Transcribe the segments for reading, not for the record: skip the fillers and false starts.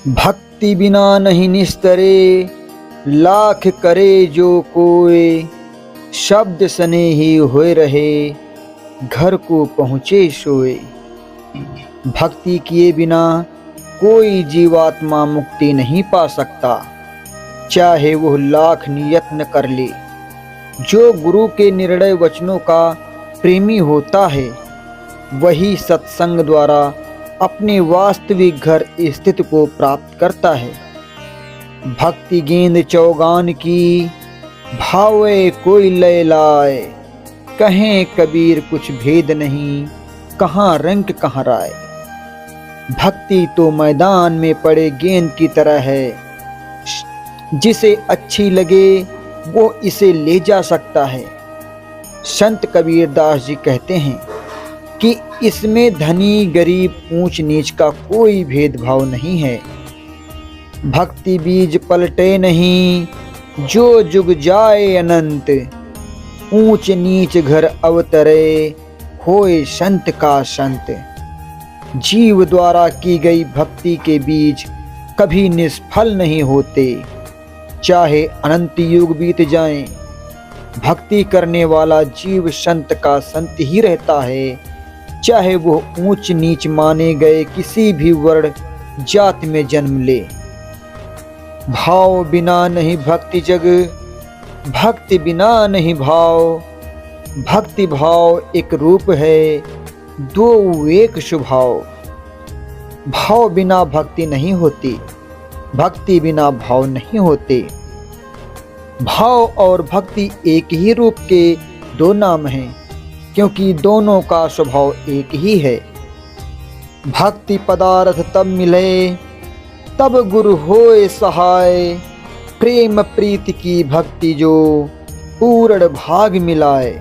भक्ति बिना नहीं निस्तरे, लाख करे जो कोय। शब्द सने ही होए रहे, घर को पहुँचे सोए। भक्ति किए बिना कोई जीवात्मा मुक्ति नहीं पा सकता, चाहे वह लाख नियत्न कर ले। जो गुरु के निर्णय वचनों का प्रेमी होता है, वही सत्संग द्वारा अपने वास्तविक घर स्थित को प्राप्त करता है। भक्ति गेंद चौगान की, भावे कोई लय लाए। कहें कबीर कुछ भेद नहीं, कहाँ रंग कहाँ राय। भक्ति तो मैदान में पड़े गेंद की तरह है, जिसे अच्छी लगे वो इसे ले जा सकता है। संत कबीर दास जी कहते हैं कि इसमें धनी गरीब ऊंच नीच का कोई भेदभाव नहीं है। भक्ति बीज पलटे नहीं, जो जुग जाए अनंत। ऊंच नीच घर अवतरे, होए संत का संत। जीव द्वारा की गई भक्ति के बीज कभी निष्फल नहीं होते, चाहे अनंत युग बीत जाएं। भक्ति करने वाला जीव संत का संत ही रहता है, चाहे वो ऊंच नीच माने गए किसी भी वर्ण जाति में जन्म ले। भाव बिना नहीं भक्ति जग, भक्ति बिना नहीं भाव। भक्ति भाव एक रूप है, दो एक स्वभाव। भाव बिना भक्ति नहीं होती, भक्ति बिना भाव नहीं होते। भाव और भक्ति एक ही रूप के दो नाम हैं, क्योंकि दोनों का स्वभाव एक ही है। भक्ति पदार्थ तब मिले, तब गुरु होए सहाय। प्रेम प्रीति की भक्ति जो, पूर्ण भाग मिलाए।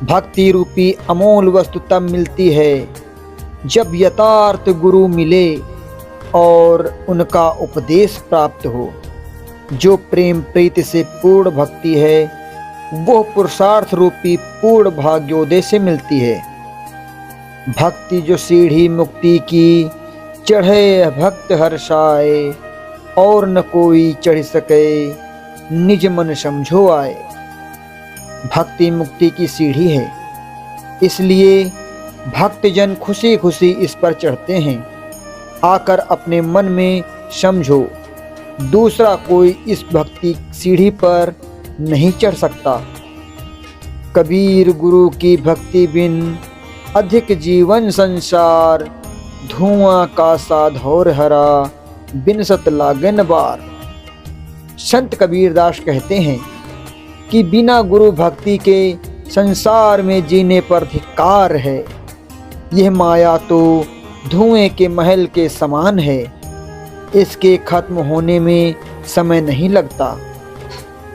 भक्ति रूपी अमोल वस्तु तब मिलती है, जब यथार्थ गुरु मिले और उनका उपदेश प्राप्त हो। जो प्रेम प्रीति से पूर्ण भक्ति है, वो पुरुषार्थ रूपी पूर्ण भाग्योदय से मिलती है। भक्ति जो सीढ़ी मुक्ति की, चढ़े भक्त हर्षाए। और न कोई चढ़ सके, निज मन समझो आए। भक्ति मुक्ति की सीढ़ी है, इसलिए भक्तजन खुशी खुशी इस पर चढ़ते हैं। आकर अपने मन में समझो, दूसरा कोई इस भक्ति सीढ़ी पर नहीं चढ़ सकता। कबीर गुरु की भक्ति बिन, अधिक जीवन संसार। धुआं का साधौर हरा, बिन सत लागन बार। संत कबीरदास कहते हैं कि बिना गुरु भक्ति के संसार में जीने पर धिक्कार है। यह माया तो धुएं के महल के समान है, इसके खत्म होने में समय नहीं लगता।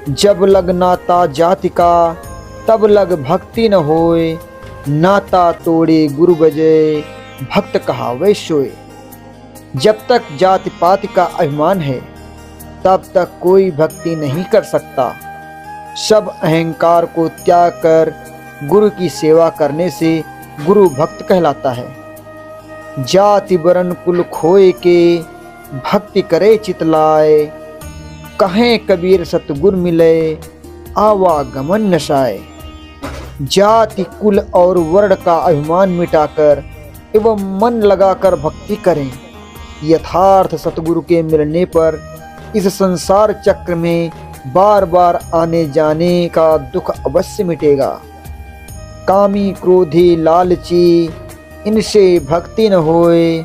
जब लग नाता जाति का, तब लग भक्ति न होए। नाता तोड़े गुरु बजे, भक्त कहावे सोए। जब तक जाति पाति का अभिमान है, तब तक कोई भक्ति नहीं कर सकता। सब अहंकार को त्याग कर गुरु की सेवा करने से गुरु भक्त कहलाता है। जाति वरण कुल खोए के, भक्ति करे चितलाए। कहें कबीर सतगुर मिले, आवागमन नशाए। जाति कुल और वर्ण का अभिमान मिटाकर एवं मन लगाकर भक्ति करें। यथार्थ सतगुरु के मिलने पर इस संसार चक्र में बार बार आने जाने का दुख अवश्य मिटेगा। कामी क्रोधी लालची, इनसे भक्ति न होए।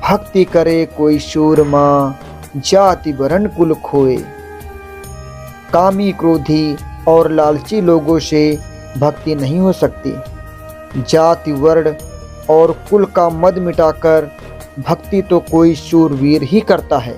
भक्ति करे कोई शूरमा, जाति वरण कुल खोए। कामी क्रोधी और लालची लोगों से भक्ति नहीं हो सकती। जाति वर्ण और कुल का मद मिटाकर भक्ति तो कोई शूरवीर ही करता है।